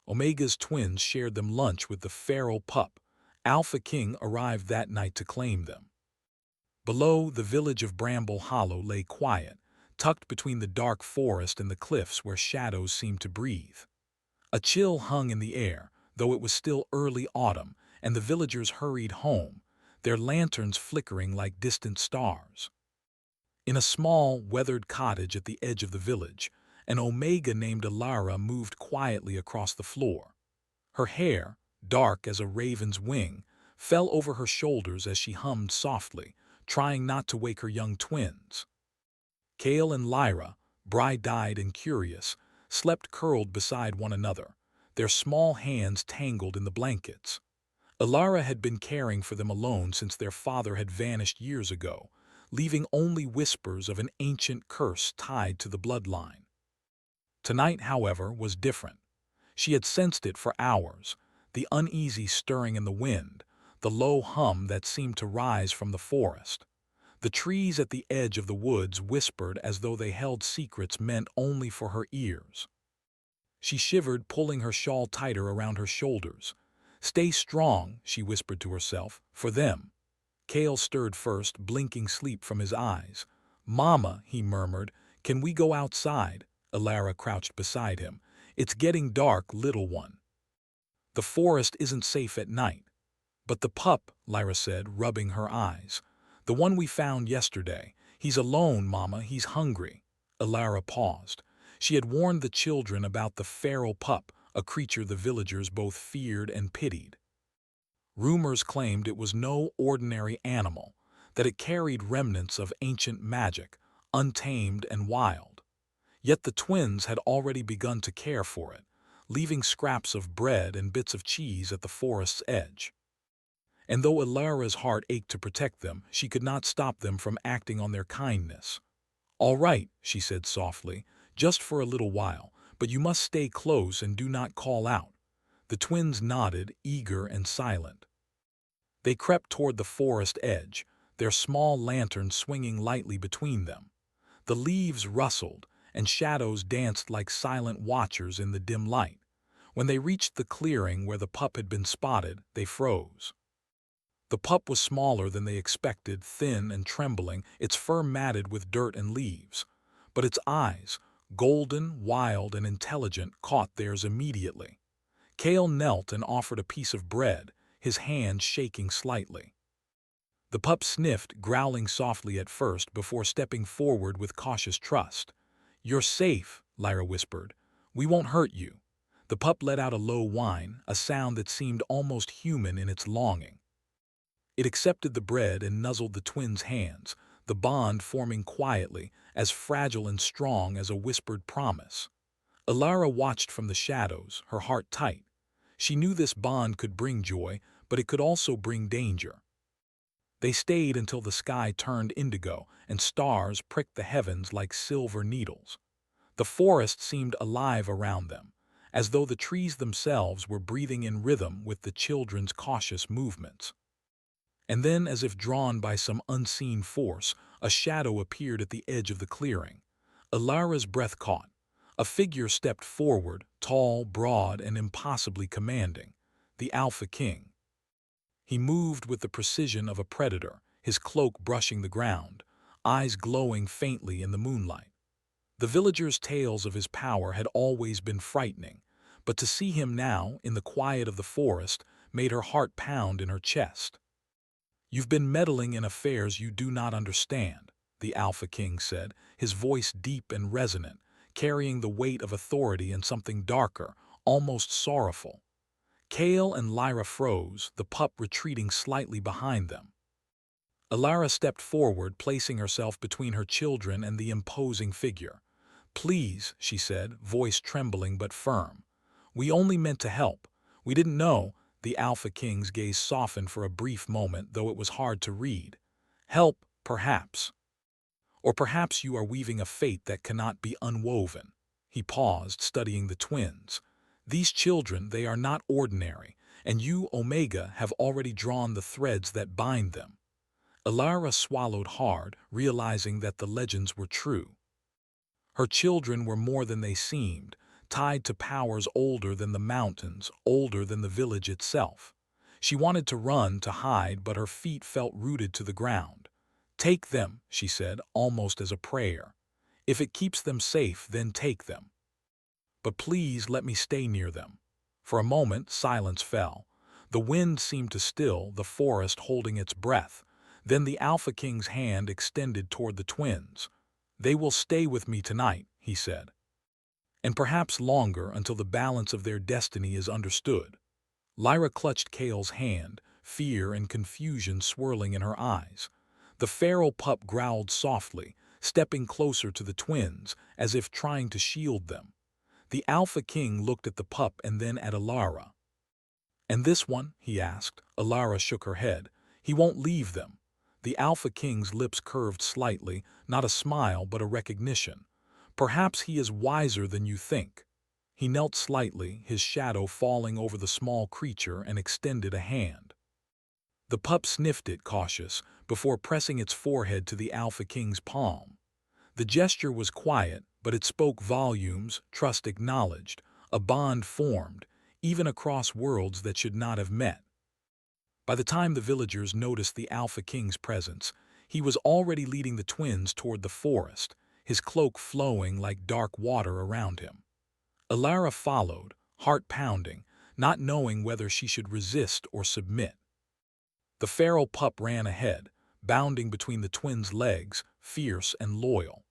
Omega's twins shared them lunch with the feral pup. Alpha King arrived that night to claim them. Below, the village of Bramble Hollow lay quiet, tucked between the dark forest and the cliffs where shadows seemed to breathe. A chill hung in the air, though it was still early autumn, and the villagers hurried home, their lanterns flickering like distant stars. In a small, weathered cottage at the edge of the village, an Omega named Alara moved quietly across the floor. Her hair, dark as a raven's wing, fell over her shoulders as she hummed softly, trying not to wake her young twins. Kale and Lyra, bright-eyed and curious, slept curled beside one another, their small hands tangled in the blankets. Alara had been caring for them alone since their father had vanished years ago, leaving only whispers of an ancient curse tied to the bloodline. Tonight, however, was different. She had sensed it for hours, the uneasy stirring in the wind, the low hum that seemed to rise from the forest. The trees at the edge of the woods whispered as though they held secrets meant only for her ears. She shivered, pulling her shawl tighter around her shoulders. "Stay strong," she whispered to herself, "for them." Kale stirred first, blinking sleep from his eyes. "Mama," he murmured, "can we go outside?" Alara crouched beside him. "It's getting dark, little one." "The forest isn't safe at night." "But the pup," Lyra said, rubbing her eyes. "The one we found yesterday. He's alone, Mama, he's hungry." Alara paused. She had warned the children about the feral pup, a creature the villagers both feared and pitied. Rumors claimed it was no ordinary animal, that it carried remnants of ancient magic, untamed and wild. Yet the twins had already begun to care for it, leaving scraps of bread and bits of cheese at the forest's edge. And though Alara's heart ached to protect them, she could not stop them from acting on their kindness. "All right," she said softly, "just for a little while, but you must stay close and do not call out." The twins nodded, eager and silent. They crept toward the forest edge, their small lanterns swinging lightly between them. The leaves rustled, and shadows danced like silent watchers in the dim light. When they reached the clearing where the pup had been spotted, they froze. The pup was smaller than they expected, thin and trembling, its fur matted with dirt and leaves. But its eyes, golden, wild, and intelligent, caught theirs immediately. Kale knelt and offered a piece of bread, his hand shaking slightly. The pup sniffed, growling softly at first before stepping forward with cautious trust. "You're safe," Lyra whispered. "We won't hurt you." The pup let out a low whine, a sound that seemed almost human in its longing. It accepted the bread and nuzzled the twins' hands, the bond forming quietly, as fragile and strong as a whispered promise. Alara watched from the shadows, her heart tight. She knew this bond could bring joy, but it could also bring danger. They stayed until the sky turned indigo and stars pricked the heavens like silver needles. The forest seemed alive around them, as though the trees themselves were breathing in rhythm with the children's cautious movements. And then, as if drawn by some unseen force, a shadow appeared at the edge of the clearing. Alara's breath caught. A figure stepped forward, tall, broad, and impossibly commanding, the Alpha King. He moved with the precision of a predator, his cloak brushing the ground, eyes glowing faintly in the moonlight. The villagers' tales of his power had always been frightening, but to see him now, in the quiet of the forest, made her heart pound in her chest. "You've been meddling in affairs you do not understand," the Alpha King said, his voice deep and resonant, carrying the weight of authority and something darker, almost sorrowful. Kale and Lyra froze, the pup retreating slightly behind them. Alara stepped forward, placing herself between her children and the imposing figure. "Please," she said, voice trembling but firm. "We only meant to help. We didn't know." The Alpha King's gaze softened for a brief moment, though it was hard to read. "Help, perhaps. Or perhaps you are weaving a fate that cannot be unwoven." He paused, studying the twins. "These children, they are not ordinary, and you, Omega, have already drawn the threads that bind them." Alara swallowed hard, realizing that the legends were true. Her children were more than they seemed, tied to powers older than the mountains, older than the village itself. She wanted to run, to hide, but her feet felt rooted to the ground. "Take them," she said, almost as a prayer. "If it keeps them safe, then take them. But please let me stay near them." For a moment, silence fell. The wind seemed to still, the forest holding its breath. Then the Alpha King's hand extended toward the twins. "They will stay with me tonight," he said. "And perhaps longer, until the balance of their destiny is understood." Lyra clutched Kale's hand, fear and confusion swirling in her eyes. The feral pup growled softly, stepping closer to the twins, as if trying to shield them. The Alpha King looked at the pup and then at Alara. "And this one?" he asked. Alara shook her head. "He won't leave them." The Alpha King's lips curved slightly, not a smile but a recognition. "Perhaps he is wiser than you think." He knelt slightly, his shadow falling over the small creature, and extended a hand. The pup sniffed it, cautious, before pressing its forehead to the Alpha King's palm. The gesture was quiet, but it spoke volumes, trust acknowledged, a bond formed, even across worlds that should not have met. By the time the villagers noticed the Alpha King's presence, he was already leading the twins toward the forest, his cloak flowing like dark water around him. Alara followed, heart pounding, not knowing whether she should resist or submit. The feral pup ran ahead, bounding between the twins' legs, fierce and loyal.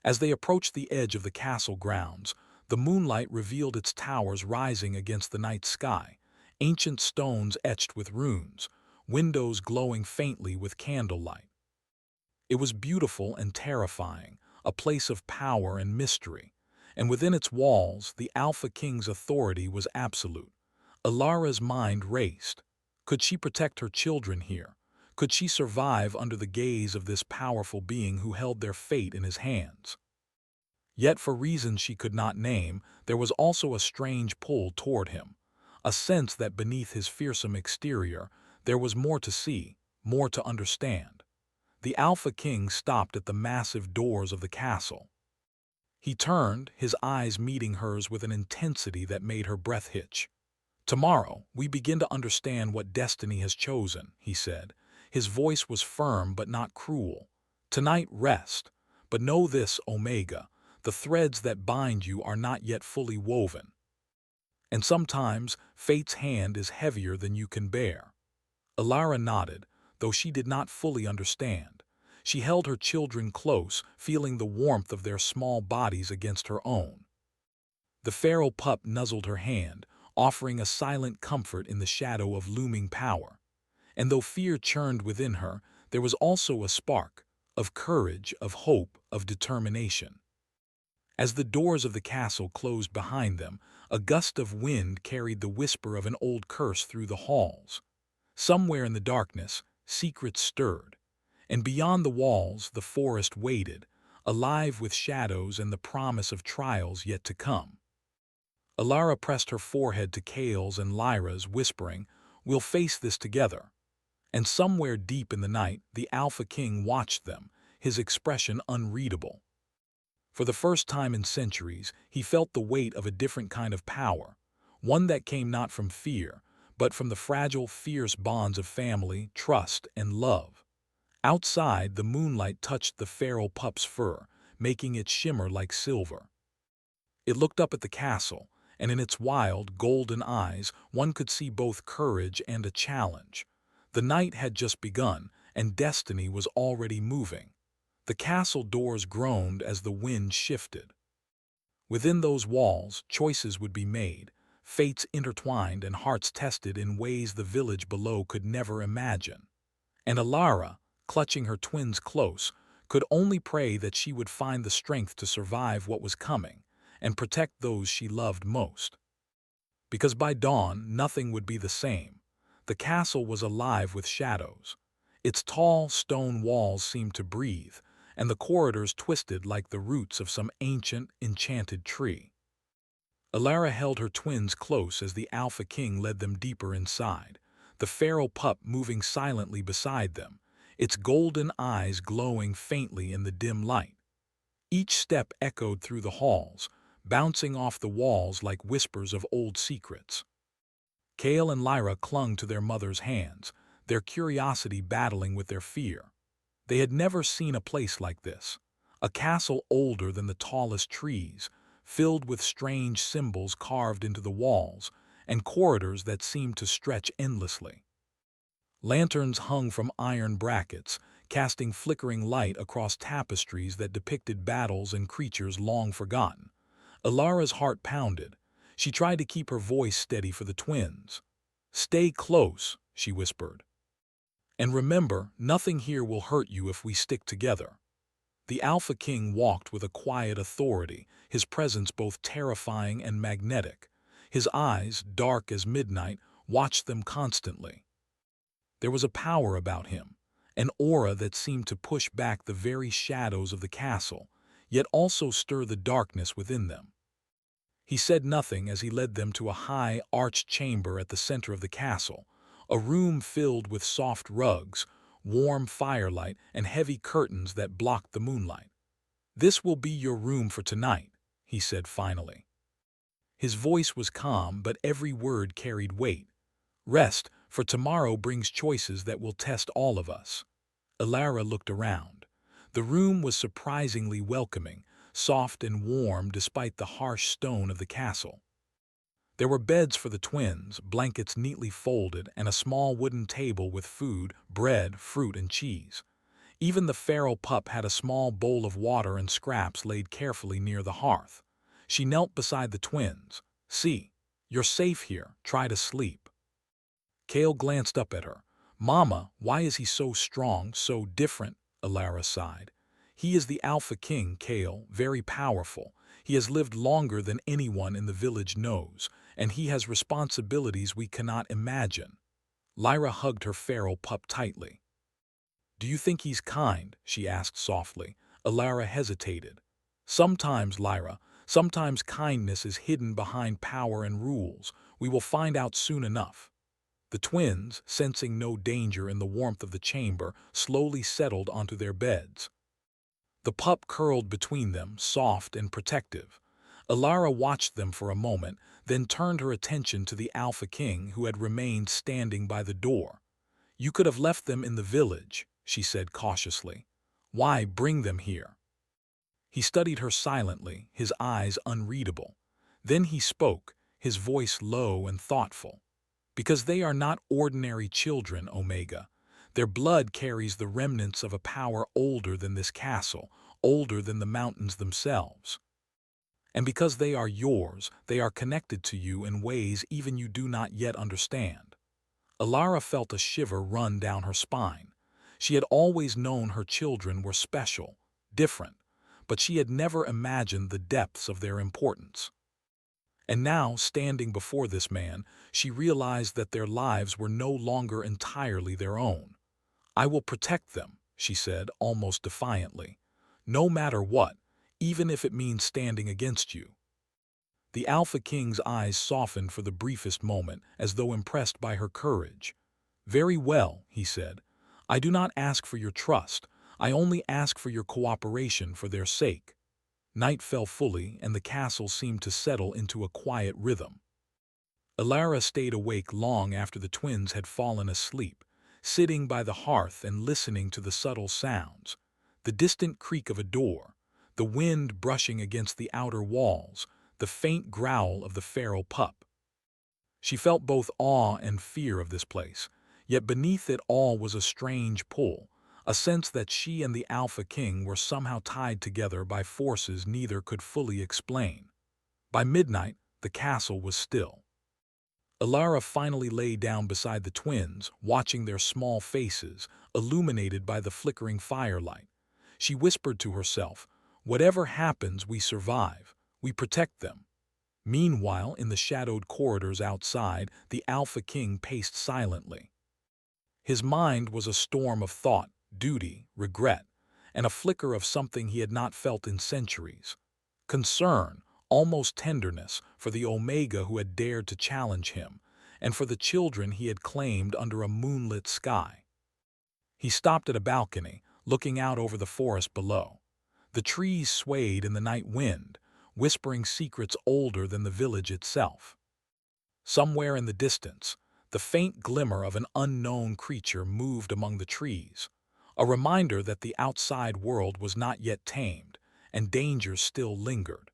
As they approached the edge of the castle grounds, the moonlight revealed its towers rising against the night sky, ancient stones etched with runes, windows glowing faintly with candlelight. It was beautiful and terrifying, a place of power and mystery, and within its walls the Alpha King's authority was absolute. Alara's mind raced. Could she protect her children here? Could she survive under the gaze of this powerful being who held their fate in his hands? Yet for reasons she could not name, there was also a strange pull toward him, a sense that beneath his fearsome exterior there was more to see, more to understand. The Alpha King stopped at the massive doors of the castle. He turned, his eyes meeting hers with an intensity that made her breath hitch. "Tomorrow, we begin to understand what destiny has chosen," he said. His voice was firm but not cruel. "Tonight, rest. But know this, Omega, the threads that bind you are not yet fully woven. And sometimes, fate's hand is heavier than you can bear." Alara nodded, though she did not fully understand. She held her children close, feeling the warmth of their small bodies against her own. The feral pup nuzzled her hand, offering a silent comfort in the shadow of looming power. And though fear churned within her, there was also a spark of courage, of hope, of determination. As the doors of the castle closed behind them, a gust of wind carried the whisper of an old curse through the halls. Somewhere in the darkness, secrets stirred, and beyond the walls the forest waited, alive with shadows and the promise of trials yet to come. Alara pressed her forehead to Kale's and Lyra's, whispering, "We'll face this together." And somewhere deep in the night, the Alpha King watched them, his expression unreadable. For the first time in centuries, he felt the weight of a different kind of power, one that came not from fear, but from the fragile, fierce bonds of family, trust, and love. Outside, the moonlight touched the feral pup's fur, making it shimmer like silver. It looked up at the castle, and in its wild, golden eyes one could see both courage and a challenge. The night had just begun, and destiny was already moving. The castle doors groaned as the wind shifted. Within those walls, choices would be made, fates intertwined and hearts tested in ways the village below could never imagine. And Alara, clutching her twins close, could only pray that she would find the strength to survive what was coming and protect those she loved most. Because by dawn, nothing would be the same. The castle was alive with shadows. Its tall stone walls seemed to breathe, and the corridors twisted like the roots of some ancient, enchanted tree. Alara held her twins close as the Alpha King led them deeper inside, the feral pup moving silently beside them, its golden eyes glowing faintly in the dim light. Each step echoed through the halls, bouncing off the walls like whispers of old secrets. Kale and Lyra clung to their mother's hands, their curiosity battling with their fear. They had never seen a place like this, a castle older than the tallest trees, filled with strange symbols carved into the walls, and corridors that seemed to stretch endlessly. Lanterns hung from iron brackets, casting flickering light across tapestries that depicted battles and creatures long forgotten. Alara's heart pounded. She tried to keep her voice steady for the twins. "Stay close," she whispered. "And remember, nothing here will hurt you if we stick together." The Alpha King walked with a quiet authority, his presence both terrifying and magnetic. His eyes, dark as midnight, watched them constantly. There was a power about him, an aura that seemed to push back the very shadows of the castle, yet also stir the darkness within them. He said nothing as he led them to a high, arched chamber at the center of the castle, a room filled with soft rugs, warm firelight, and heavy curtains that blocked the moonlight. "This will be your room for tonight," he said finally. His voice was calm, but every word carried weight. "Rest, for tomorrow brings choices that will test all of us." Alara looked around. The room was surprisingly welcoming, soft and warm despite the harsh stone of the castle. There were beds for the twins, blankets neatly folded, and a small wooden table with food, bread, fruit, and cheese. Even the feral pup had a small bowl of water and scraps laid carefully near the hearth. She knelt beside the twins. "See, you're safe here. Try to sleep." Kale glanced up at her. "Mama, why is he so strong, so different?" Alara sighed. "He is the Alpha King, Kale, very powerful. He has lived longer than anyone in the village knows, and he has responsibilities we cannot imagine." Lyra hugged her feral pup tightly. "Do you think he's kind?" she asked softly. Alara hesitated. "Sometimes, Lyra, sometimes kindness is hidden behind power and rules. We will find out soon enough." The twins, sensing no danger in the warmth of the chamber, slowly settled onto their beds. The pup curled between them, soft and protective. Alara watched them for a moment, then turned her attention to the Alpha King who had remained standing by the door. "You could have left them in the village," she said cautiously. "Why bring them here?" He studied her silently, his eyes unreadable. Then he spoke, his voice low and thoughtful. "Because they are not ordinary children, Omega. Their blood carries the remnants of a power older than this castle, older than the mountains themselves. And because they are yours, they are connected to you in ways even you do not yet understand." Alara felt a shiver run down her spine. She had always known her children were special, different, but she had never imagined the depths of their importance. And now, standing before this man, she realized that their lives were no longer entirely their own. "I will protect them," she said, almost defiantly. "No matter what, even if it means standing against you." The Alpha King's eyes softened for the briefest moment, as though impressed by her courage. "Very well," he said. "I do not ask for your trust. I only ask for your cooperation for their sake." Night fell fully, and the castle seemed to settle into a quiet rhythm. Alara stayed awake long after the twins had fallen asleep, sitting by the hearth and listening to the subtle sounds. The distant creak of a door, the wind brushing against the outer walls, the faint growl of the feral pup. She felt both awe and fear of this place, yet beneath it all was a strange pull, a sense that she and the Alpha King were somehow tied together by forces neither could fully explain. By midnight, the castle was still. Alara finally lay down beside the twins, watching their small faces, illuminated by the flickering firelight. She whispered to herself, "Whatever happens, we survive. We protect them." Meanwhile, in the shadowed corridors outside, the Alpha King paced silently. His mind was a storm of thought, duty, regret, and a flicker of something he had not felt in centuries. Concern, almost tenderness, for the Omega who had dared to challenge him, and for the children he had claimed under a moonlit sky. He stopped at a balcony, looking out over the forest below. The trees swayed in the night wind, whispering secrets older than the village itself. Somewhere in the distance, the faint glimmer of an unknown creature moved among the trees, a reminder that the outside world was not yet tamed, and danger still lingered.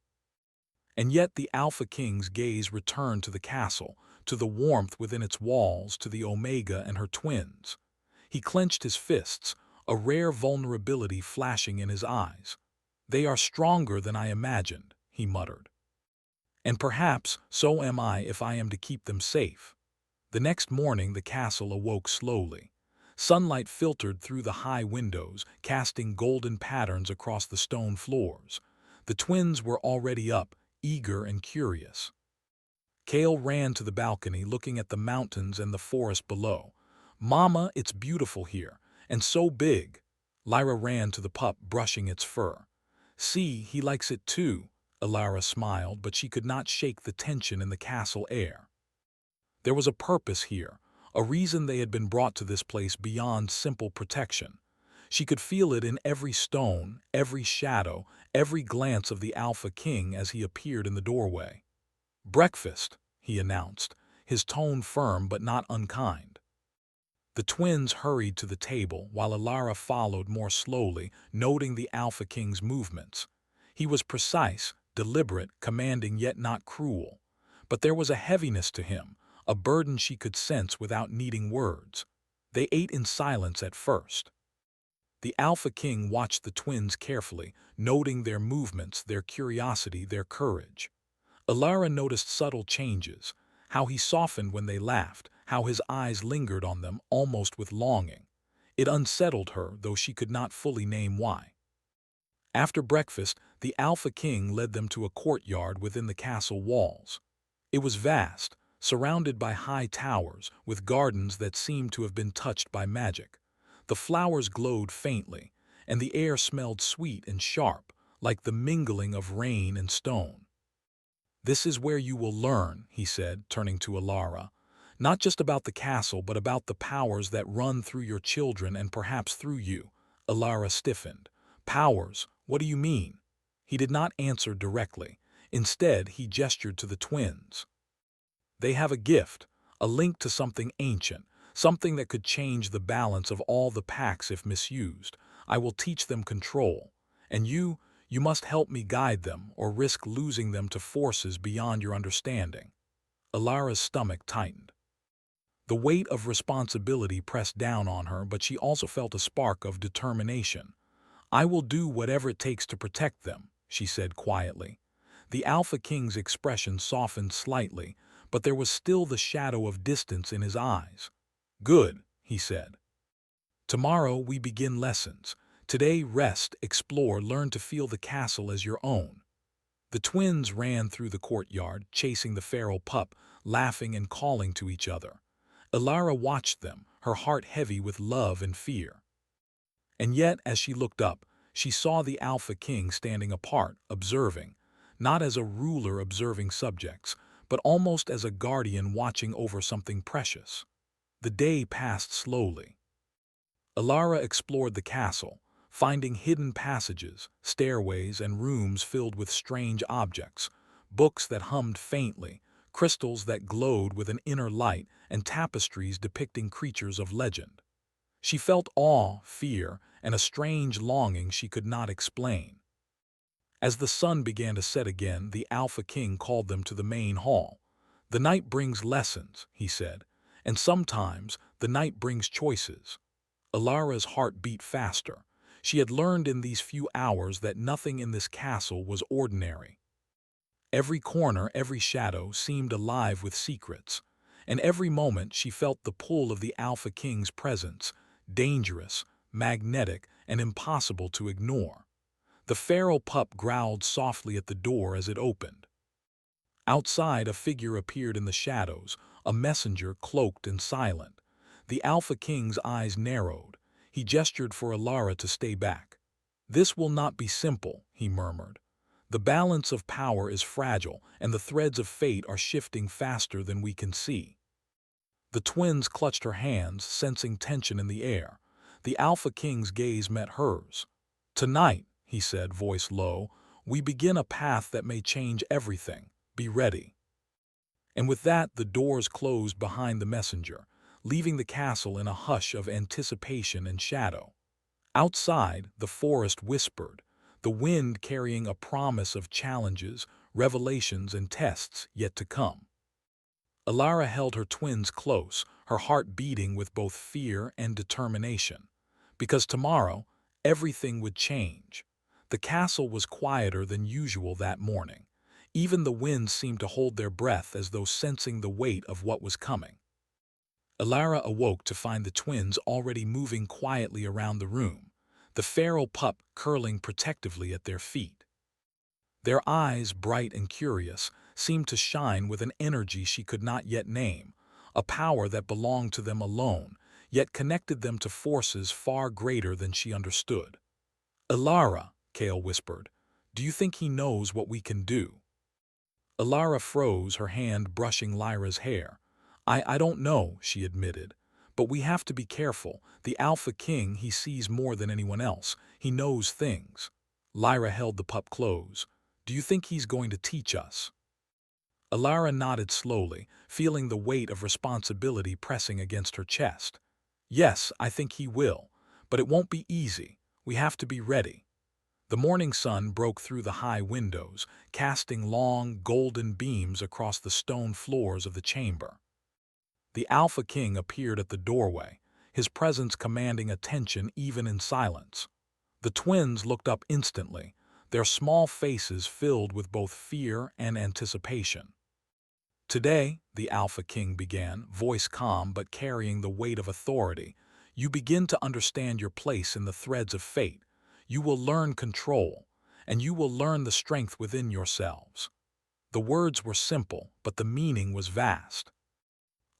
And yet the Alpha King's gaze returned to the castle, to the warmth within its walls, to the Omega and her twins. He clenched his fists, a rare vulnerability flashing in his eyes. "They are stronger than I imagined," he muttered. "And perhaps so am I if I am to keep them safe." The next morning the castle awoke slowly. Sunlight filtered through the high windows, casting golden patterns across the stone floors. The twins were already up, eager and curious. Kale ran to the balcony, looking at the mountains and the forest below. "Mama, it's beautiful here, and so big." Lyra ran to the pup, brushing its fur. "See, he likes it too." Alara smiled, but she could not shake the tension in the castle air. There was a purpose here, a reason they had been brought to this place beyond simple protection. She could feel it in every stone, every shadow, every glance of the Alpha King as he appeared in the doorway. "Breakfast," he announced, his tone firm but not unkind. The twins hurried to the table, while Alara followed more slowly, noting the Alpha King's movements. He was precise, deliberate, commanding yet not cruel. But there was a heaviness to him, a burden she could sense without needing words. They ate in silence at first. The Alpha King watched the twins carefully, noting their movements, their curiosity, their courage. Alara noticed subtle changes, how he softened when they laughed, how his eyes lingered on them almost with longing. It unsettled her, though she could not fully name why. After breakfast, the Alpha King led them to a courtyard within the castle walls. It was vast, surrounded by high towers, with gardens that seemed to have been touched by magic. The flowers glowed faintly, and the air smelled sweet and sharp, like the mingling of rain and stone. "This is where you will learn," he said, turning to Alara. "Not just about the castle, but about the powers that run through your children and perhaps through you." Alara stiffened. "Powers? What do you mean?" He did not answer directly. Instead, he gestured to the twins. "They have a gift, a link to something ancient, something that could change the balance of all the packs if misused. I will teach them control. And you must help me guide them, or risk losing them to forces beyond your understanding." Alara's stomach tightened. The weight of responsibility pressed down on her, but she also felt a spark of determination. "I will do whatever it takes to protect them," she said quietly. The Alpha King's expression softened slightly, but there was still the shadow of distance in his eyes. "Good," he said. "Tomorrow we begin lessons. Today rest, explore, learn to feel the castle as your own." The twins ran through the courtyard, chasing the feral pup, laughing and calling to each other. Alara watched them, her heart heavy with love and fear. And yet, as she looked up, she saw the Alpha King standing apart, observing, not as a ruler observing subjects, but almost as a guardian watching over something precious. The day passed slowly. Alara explored the castle, finding hidden passages, stairways, and rooms filled with strange objects, books that hummed faintly, crystals that glowed with an inner light, and tapestries depicting creatures of legend. She felt awe, fear, and a strange longing she could not explain. As the sun began to set again, the Alpha King called them to the main hall. "The night brings lessons," he said, "and sometimes the night brings choices." Alara's heart beat faster. She had learned in these few hours that nothing in this castle was ordinary. Every corner, every shadow seemed alive with secrets, and every moment she felt the pull of the Alpha King's presence, dangerous, magnetic, and impossible to ignore. The feral pup growled softly at the door as it opened. Outside, a figure appeared in the shadows, a messenger cloaked and silent. The Alpha King's eyes narrowed. He gestured for Alara to stay back. "This will not be simple," he murmured. "The balance of power is fragile, and the threads of fate are shifting faster than we can see." The twins clutched her hands, sensing tension in the air. The Alpha King's gaze met hers. "Tonight," he said, voice low, We begin a path that may change everything. Be ready." And with that, the doors closed behind the messenger, leaving the castle in a hush of anticipation and shadow. Outside, the forest whispered, the wind carrying a promise of challenges, revelations, and tests yet to come. Alara held her twins close, her heart beating with both fear and determination. Because tomorrow, everything would change. The castle was quieter than usual that morning. Even the winds seemed to hold their breath as though sensing the weight of what was coming. Alara awoke to find the twins already moving quietly around the room, the feral pup curling protectively at their feet. Their eyes, bright and curious, seemed to shine with an energy she could not yet name, a power that belonged to them alone, yet connected them to forces far greater than she understood. "Alara," Kale whispered, "do you think he knows what we can do?" Alara froze, her hand brushing Lyra's hair. I don't know," she admitted. "But we have to be careful. The Alpha King, he sees more than anyone else. He knows things." Lyra held the pup close. "Do you think he's going to teach us?" Alara nodded slowly, feeling the weight of responsibility pressing against her chest. "Yes, I think he will. But it won't be easy. We have to be ready." The morning sun broke through the high windows, casting long, golden beams across the stone floors of the chamber. The Alpha King appeared at the doorway, his presence commanding attention even in silence. The twins looked up instantly, their small faces filled with both fear and anticipation. "Today," the Alpha King began, voice calm but carrying the weight of authority, "you begin to understand your place in the threads of fate. You will learn control, and you will learn the strength within yourselves." The words were simple, but the meaning was vast.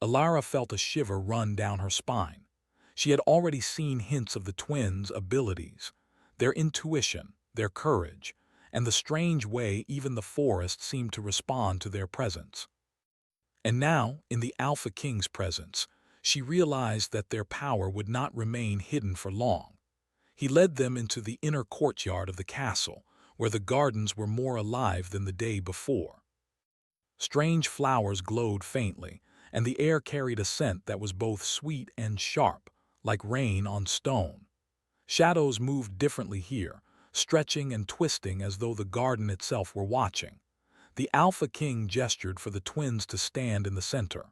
Alara felt a shiver run down her spine. She had already seen hints of the twins' abilities, their intuition, their courage, and the strange way even the forest seemed to respond to their presence. And now, in the Alpha King's presence, she realized that their power would not remain hidden for long. He led them into the inner courtyard of the castle, where the gardens were more alive than the day before. Strange flowers glowed faintly, and the air carried a scent that was both sweet and sharp, like rain on stone. Shadows moved differently here, stretching and twisting as though the garden itself were watching. The Alpha King gestured for the twins to stand in the center.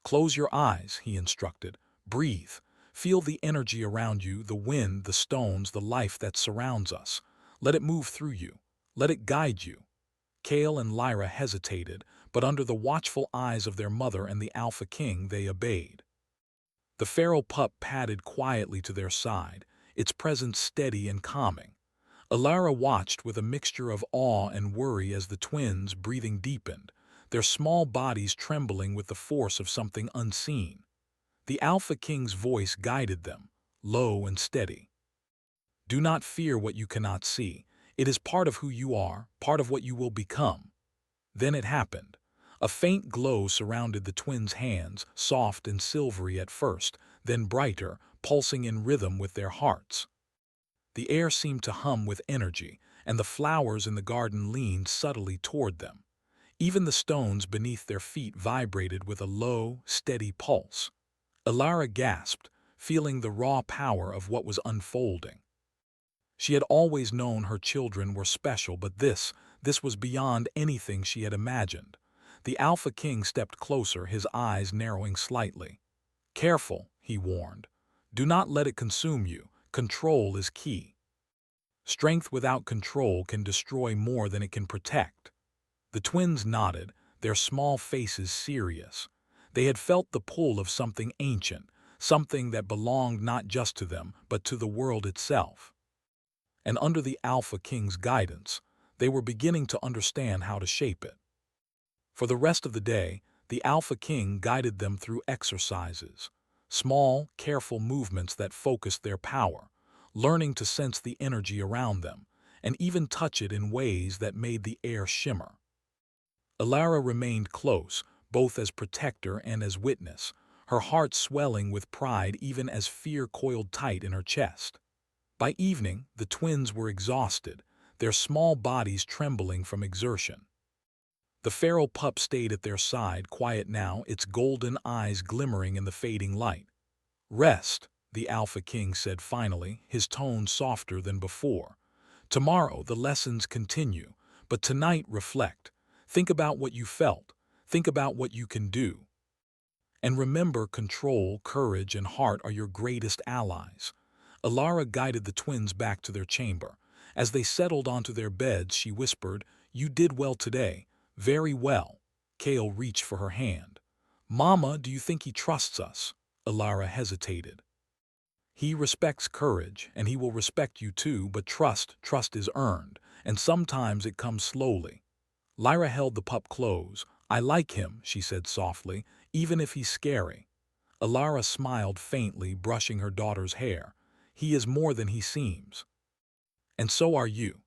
"Close your eyes," he instructed. "Breathe. Feel the energy around you, the wind, the stones, the life that surrounds us. Let it move through you. Let it guide you." Kale and Lyra hesitated, but under the watchful eyes of their mother and the Alpha King, they obeyed. The feral pup padded quietly to their side, its presence steady and calming. Alara watched with a mixture of awe and worry as the twins' breathing deepened, their small bodies trembling with the force of something unseen. The Alpha King's voice guided them, low and steady. "Do not fear what you cannot see. It is part of who you are, part of what you will become." Then it happened. A faint glow surrounded the twins' hands, soft and silvery at first, then brighter, pulsing in rhythm with their hearts. The air seemed to hum with energy, and the flowers in the garden leaned subtly toward them. Even the stones beneath their feet vibrated with a low, steady pulse. Alara gasped, feeling the raw power of what was unfolding. She had always known her children were special, but this was beyond anything she had imagined. The Alpha King stepped closer, his eyes narrowing slightly. "Careful," he warned. "Do not let it consume you. Control is key. Strength without control can destroy more than it can protect." The twins nodded, their small faces serious. They had felt the pull of something ancient, something that belonged not just to them, but to the world itself. And under the Alpha King's guidance, they were beginning to understand how to shape it. For the rest of the day, the Alpha King guided them through exercises, small, careful movements that focused their power, learning to sense the energy around them, and even touch it in ways that made the air shimmer. Alara remained close, both as protector and as witness, her heart swelling with pride even as fear coiled tight in her chest. By evening, the twins were exhausted, their small bodies trembling from exertion. The feral pup stayed at their side, quiet now, its golden eyes glimmering in the fading light. "Rest," the Alpha King said finally, his tone softer than before. "Tomorrow the lessons continue, but tonight reflect. Think about what you felt. Think about what you can do. And remember, control, courage, and heart are your greatest allies." Alara guided the twins back to their chamber. As they settled onto their beds, she whispered, "You did well today. Very well." Kale reached for her hand. "Mama, do you think he trusts us?" Alara hesitated. "He respects courage, and he will respect you too, but trust is earned, and sometimes it comes slowly." Lyra held the pup close. "I like him," she said softly, "even if he's scary." Alara smiled faintly, brushing her daughter's hair. "He is more than he seems. And so are you."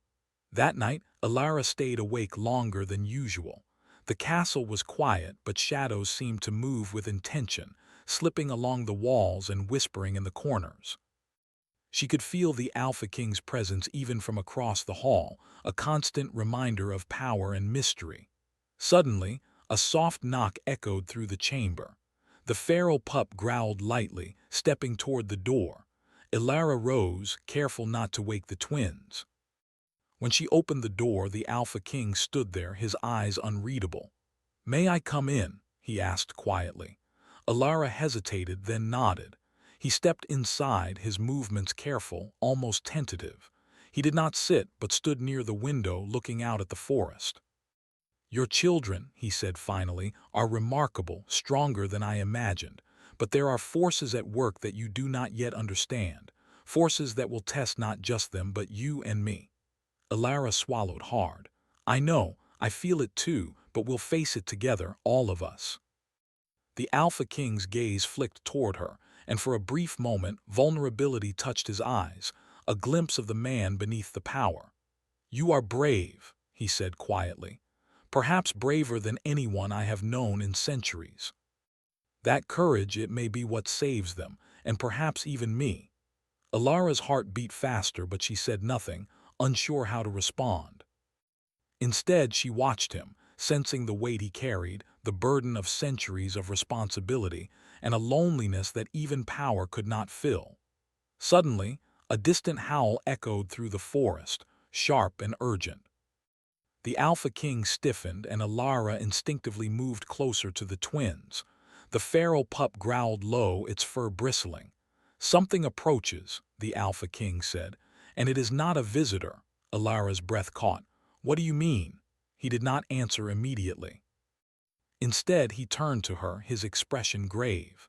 That night, Alara stayed awake longer than usual. The castle was quiet, but shadows seemed to move with intention, slipping along the walls and whispering in the corners. She could feel the Alpha King's presence even from across the hall, a constant reminder of power and mystery. Suddenly, a soft knock echoed through the chamber. The feral pup growled lightly, stepping toward the door. Alara rose, careful not to wake the twins. When she opened the door, the Alpha King stood there, his eyes unreadable. "May I come in?" he asked quietly. Alara hesitated, then nodded. He stepped inside, his movements careful, almost tentative. He did not sit, but stood near the window, looking out at the forest. "Your children," he said finally, "are remarkable, stronger than I imagined. But there are forces at work that you do not yet understand, forces that will test not just them but you and me." Alara swallowed hard. "I know, I feel it too, but we'll face it together, all of us." The Alpha King's gaze flicked toward her, and for a brief moment vulnerability touched his eyes, a glimpse of the man beneath the power. "You are brave," he said quietly. "Perhaps braver than anyone I have known in centuries. That courage, it may be what saves them, and perhaps even me." Alara's heart beat faster, but she said nothing, unsure how to respond. Instead, she watched him, sensing the weight he carried, the burden of centuries of responsibility, and a loneliness that even power could not fill. Suddenly, a distant howl echoed through the forest, sharp and urgent. The Alpha King stiffened, and Alara instinctively moved closer to the twins. The feral pup growled low, its fur bristling. "Something approaches," the Alpha King said, "and it is not a visitor." Alara's breath caught. "What do you mean?" He did not answer immediately. Instead, he turned to her, his expression grave.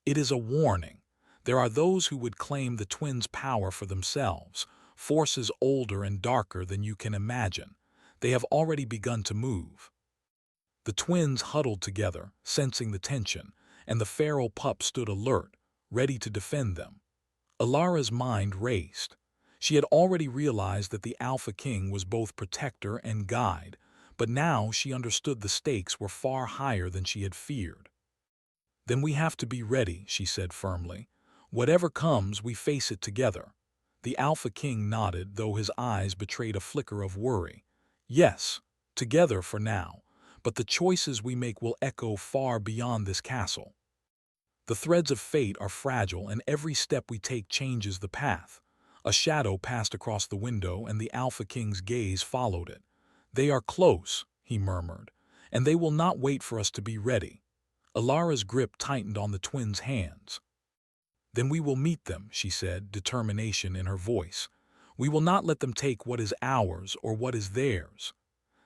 "It is a warning. There are those who would claim the twins' power for themselves, forces older and darker than you can imagine. They have already begun to move." The twins huddled together, sensing the tension, and the feral pup stood alert, ready to defend them. Alara's mind raced. She had already realized that the Alpha King was both protector and guide, but now she understood the stakes were far higher than she had feared. "Then we have to be ready," she said firmly. "Whatever comes, we face it together." The Alpha King nodded, though his eyes betrayed a flicker of worry. "Yes, together for now, but the choices we make will echo far beyond this castle. The threads of fate are fragile, and every step we take changes the path." A shadow passed across the window, and the Alpha King's gaze followed it. "They are close," he murmured, "and they will not wait for us to be ready." Alara's grip tightened on the twins' hands. "Then we will meet them," she said, determination in her voice. "We will not let them take what is ours or what is theirs."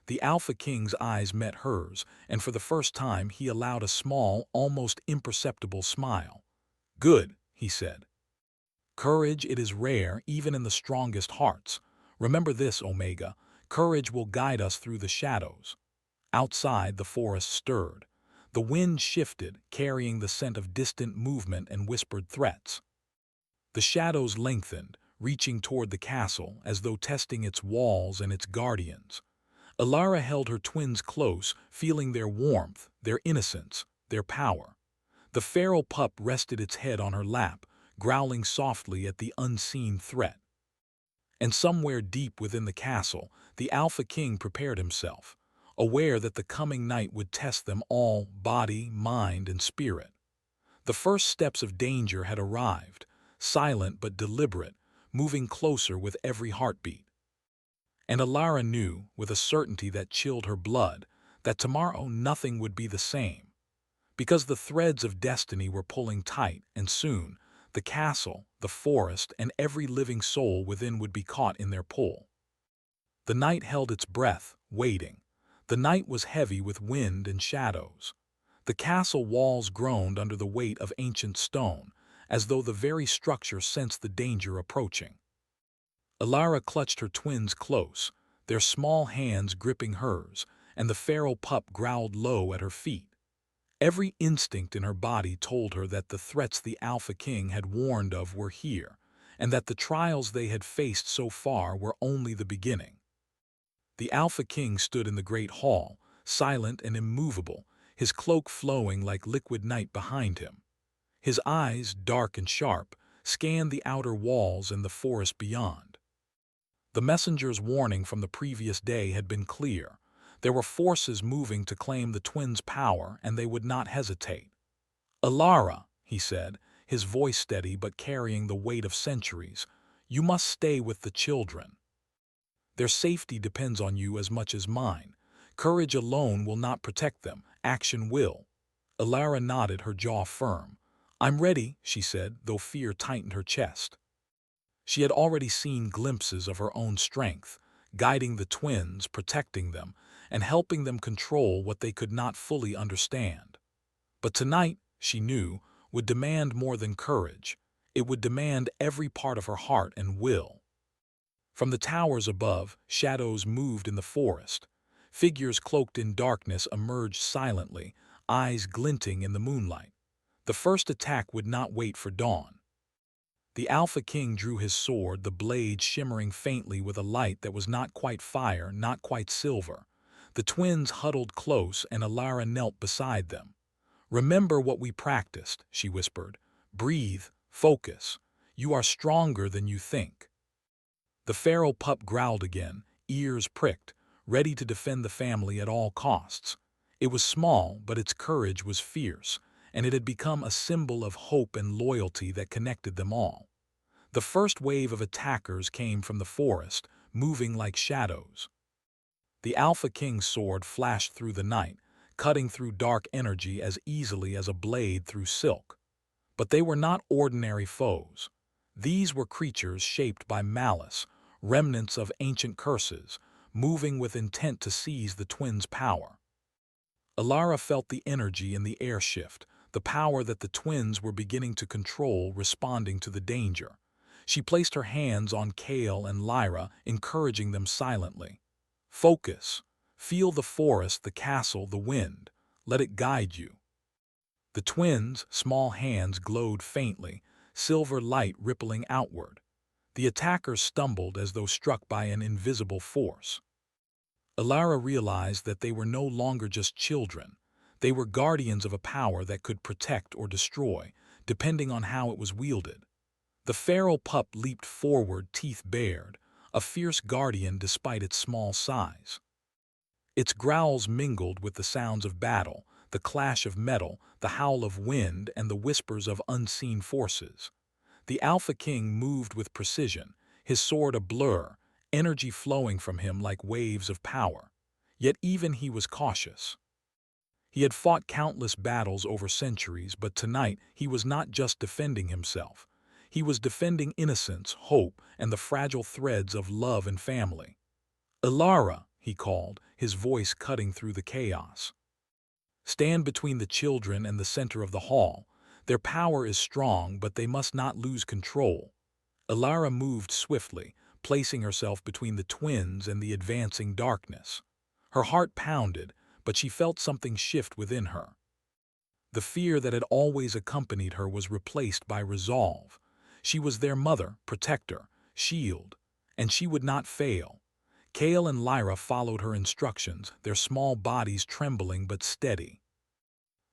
The Alpha King's eyes met hers, and for the first time he allowed a small, almost imperceptible smile. "Good," he said. "Courage, it is rare even in the strongest hearts. Remember this, Omega, courage will guide us through the shadows." Outside, the forest stirred. The wind shifted, carrying the scent of distant movement and whispered threats. The shadows lengthened, reaching toward the castle as though testing its walls and its guardians. Alara held her twins close, feeling their warmth, their innocence, their power. The feral pup rested its head on her lap, growling softly at the unseen threat. And somewhere deep within the castle, the Alpha King prepared himself, aware that the coming night would test them all, body, mind, and spirit. The first steps of danger had arrived, silent but deliberate, moving closer with every heartbeat. And Alara knew, with a certainty that chilled her blood, that tomorrow nothing would be the same, because the threads of destiny were pulling tight, and soon, the castle, the forest, and every living soul within would be caught in their pull. The night held its breath, waiting. The night was heavy with wind and shadows. The castle walls groaned under the weight of ancient stone, as though the very structure sensed the danger approaching. Alara clutched her twins close, their small hands gripping hers, and the feral pup growled low at her feet. Every instinct in her body told her that the threats the Alpha King had warned of were here, and that the trials they had faced so far were only the beginning. The Alpha King stood in the great hall, silent and immovable, his cloak flowing like liquid night behind him. His eyes, dark and sharp, scanned the outer walls and the forest beyond. The messenger's warning from the previous day had been clear. There were forces moving to claim the twins' power, and they would not hesitate. "Alara," he said, his voice steady but carrying the weight of centuries, "you must stay with the children. Their safety depends on you as much as mine. Courage alone will not protect them, action will." Alara nodded, her jaw firm. "I'm ready," she said, though fear tightened her chest. She had already seen glimpses of her own strength, guiding the twins, protecting them, and helping them control what they could not fully understand. But tonight, she knew, would demand more than courage. It would demand every part of her heart and will. From the towers above, shadows moved in the forest. Figures cloaked in darkness emerged silently, eyes glinting in the moonlight. The first attack would not wait for dawn. The Alpha King drew his sword, the blade shimmering faintly with a light that was not quite fire, not quite silver. The twins huddled close, and Alara knelt beside them. "Remember what we practiced," she whispered. "Breathe, focus. You are stronger than you think." The feral pup growled again, ears pricked, ready to defend the family at all costs. It was small, but its courage was fierce, and it had become a symbol of hope and loyalty that connected them all. The first wave of attackers came from the forest, moving like shadows. The Alpha King's sword flashed through the night, cutting through dark energy as easily as a blade through silk. But they were not ordinary foes. These were creatures shaped by malice, remnants of ancient curses, moving with intent to seize the twins' power. Alara felt the energy in the air shift, the power that the twins were beginning to control, responding to the danger. She placed her hands on Kale and Lyra, encouraging them silently. "Focus. Feel the forest, the castle, the wind. Let it guide you." The twins' small hands glowed faintly, silver light rippling outward. The attackers stumbled as though struck by an invisible force. Alara realized that they were no longer just children. They were guardians of a power that could protect or destroy, depending on how it was wielded. The feral pup leaped forward, teeth bared, a fierce guardian despite its small size. Its growls mingled with the sounds of battle, the clash of metal, the howl of wind, and the whispers of unseen forces. The Alpha King moved with precision, his sword a blur, energy flowing from him like waves of power. Yet even he was cautious. He had fought countless battles over centuries, but tonight he was not just defending himself. He was defending innocence, hope, and the fragile threads of love and family. "Alara," he called, his voice cutting through the chaos. "Stand between the children and the center of the hall. Their power is strong, but they must not lose control." Alara moved swiftly, placing herself between the twins and the advancing darkness. Her heart pounded, but she felt something shift within her. The fear that had always accompanied her was replaced by resolve. She was their mother, protector, shield, and she would not fail. Kale and Lyra followed her instructions, their small bodies trembling but steady.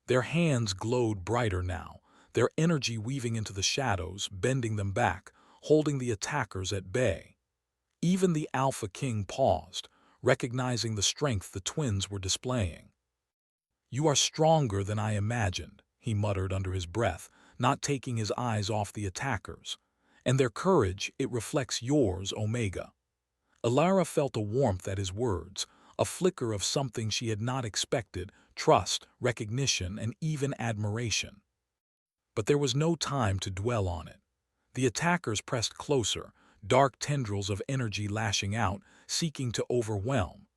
Their hands glowed brighter now, their energy weaving into the shadows, bending them back, holding the attackers at bay. Even the Alpha King paused, recognizing the strength the twins were displaying. "You are stronger than I imagined," he muttered under his breath, not taking his eyes off the attackers. "And their courage, it reflects yours, Omega." Alara felt a warmth at his words, a flicker of something she had not expected: trust, recognition, and even admiration. But there was no time to dwell on it. The attackers pressed closer, dark tendrils of energy lashing out, seeking to overwhelm.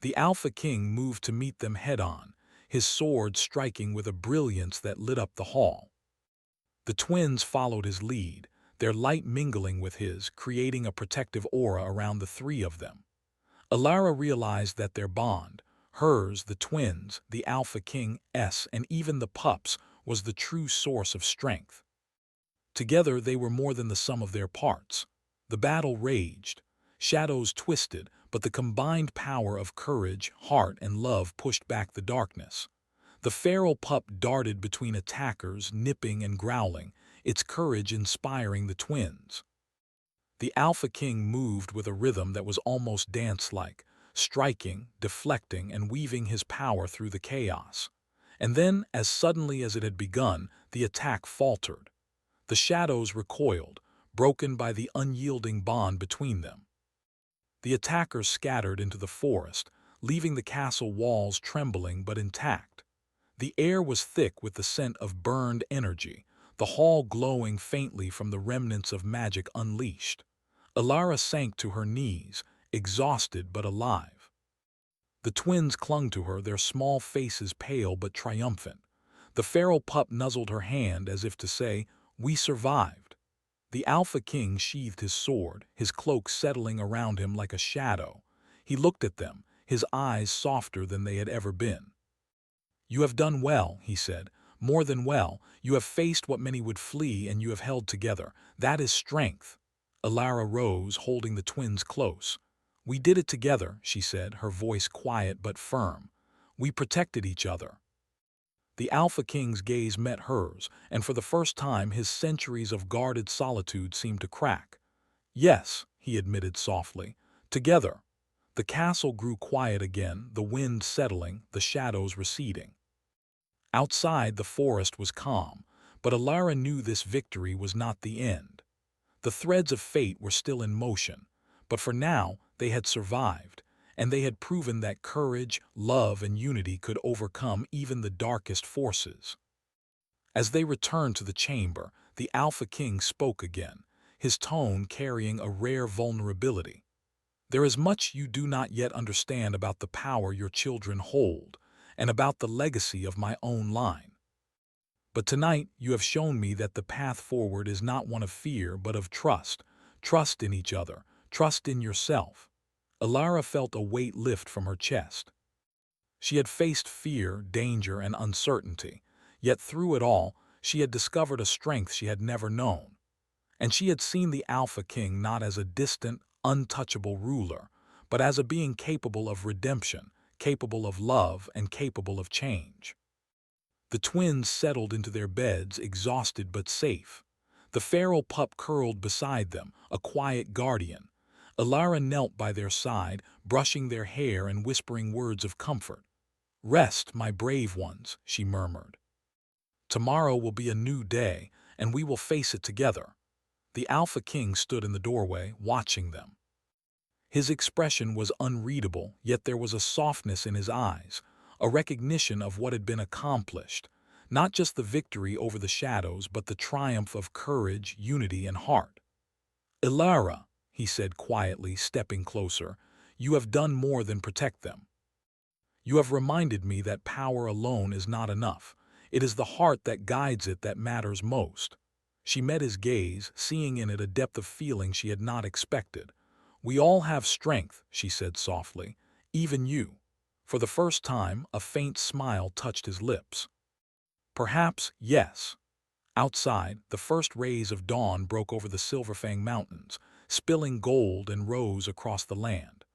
The Alpha King moved to meet them head-on, his sword striking with a brilliance that lit up the hall. The twins followed his lead, their light mingling with his, creating a protective aura around the three of them. Alara realized that their bond, hers, the twins, the Alpha King's, and even the pups, was the true source of strength. Together they were more than the sum of their parts. The battle raged. Shadows twisted, but the combined power of courage, heart, and love pushed back the darkness. The feral pup darted between attackers, nipping and growling, its courage inspiring the twins. The Alpha King moved with a rhythm that was almost dance-like, striking, deflecting, and weaving his power through the chaos. And then, as suddenly as it had begun, the attack faltered. The shadows recoiled, broken by the unyielding bond between them. The attackers scattered into the forest, leaving the castle walls trembling but intact. The air was thick with the scent of burned energy, the hall glowing faintly from the remnants of magic unleashed. Alara sank to her knees, exhausted but alive. The twins clung to her, their small faces pale but triumphant. The feral pup nuzzled her hand as if to say, "We survived." The Alpha King sheathed his sword, his cloak settling around him like a shadow. He looked at them, his eyes softer than they had ever been. "You have done well," he said, "more than well. You have faced what many would flee, and you have held together. That is strength." Alara rose, holding the twins close. "We did it together," she said, her voice quiet but firm. "We protected each other." The Alpha King's gaze met hers, and for the first time his centuries of guarded solitude seemed to crack. "Yes," he admitted softly, "together." The castle grew quiet again, the wind settling, the shadows receding. Outside, the forest was calm, but Alara knew this victory was not the end. The threads of fate were still in motion, but for now they had survived, and they had proven that courage, love, and unity could overcome even the darkest forces. As they returned to the chamber, the Alpha King spoke again, his tone carrying a rare vulnerability. "There is much you do not yet understand about the power your children hold, and about the legacy of my own line. But tonight you have shown me that the path forward is not one of fear but of trust, trust in each other, trust in yourself." Alara felt a weight lift from her chest. She had faced fear, danger, and uncertainty, yet through it all she had discovered a strength she had never known. And she had seen the Alpha King not as a distant, untouchable ruler, but as a being capable of redemption, capable of love, and capable of change. The twins settled into their beds, exhausted but safe. The feral pup curled beside them, a quiet guardian. Alara knelt by their side, brushing their hair and whispering words of comfort. "Rest, my brave ones," she murmured. "Tomorrow will be a new day, and we will face it together." The Alpha King stood in the doorway, watching them. His expression was unreadable, yet there was a softness in his eyes, a recognition of what had been accomplished, not just the victory over the shadows, but the triumph of courage, unity, and heart. "Ilara," he said quietly, stepping closer, "you have done more than protect them. You have reminded me that power alone is not enough. It is the heart that guides it that matters most." She met his gaze, seeing in it a depth of feeling she had not expected. "We all have strength," she said softly, "even you." For the first time, a faint smile touched his lips. "Perhaps, yes." Outside, the first rays of dawn broke over the Silverfang Mountains, spilling gold and rose across the land.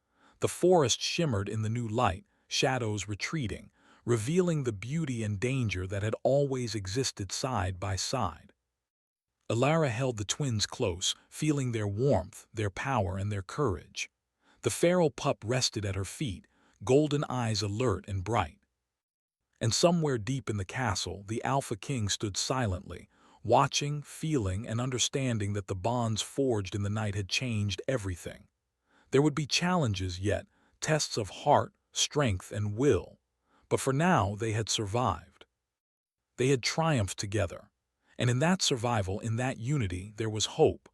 The forest shimmered in the new light, shadows retreating, revealing the beauty and danger that had always existed side by side. Alara held the twins close, feeling their warmth, their power, and their courage. The feral pup rested at her feet, golden eyes alert and bright. And somewhere deep in the castle, the Alpha King stood silently, watching, feeling, and understanding that the bonds forged in the night had changed everything. There would be challenges yet, tests of heart, strength, and will. But for now, they had survived. They had triumphed together. And in that survival, in that unity, there was hope.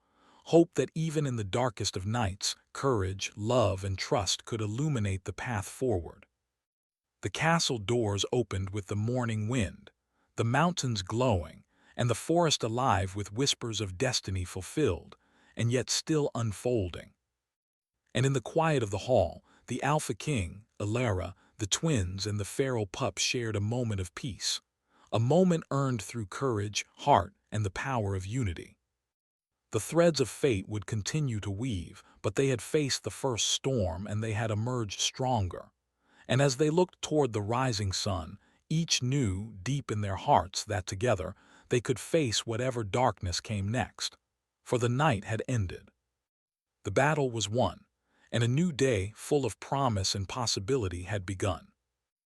Hope that even in the darkest of nights, courage, love, and trust could illuminate the path forward. The castle doors opened with the morning wind, the mountains glowing, and the forest alive with whispers of destiny fulfilled, and yet still unfolding. And in the quiet of the hall, the Alpha King, Alara, the twins, and the feral pup shared a moment of peace, a moment earned through courage, heart, and the power of unity. The threads of fate would continue to weave, but they had faced the first storm and they had emerged stronger. And as they looked toward the rising sun, each knew, deep in their hearts, that together they could face whatever darkness came next. For the night had ended. The battle was won, and a new day full of promise and possibility had begun.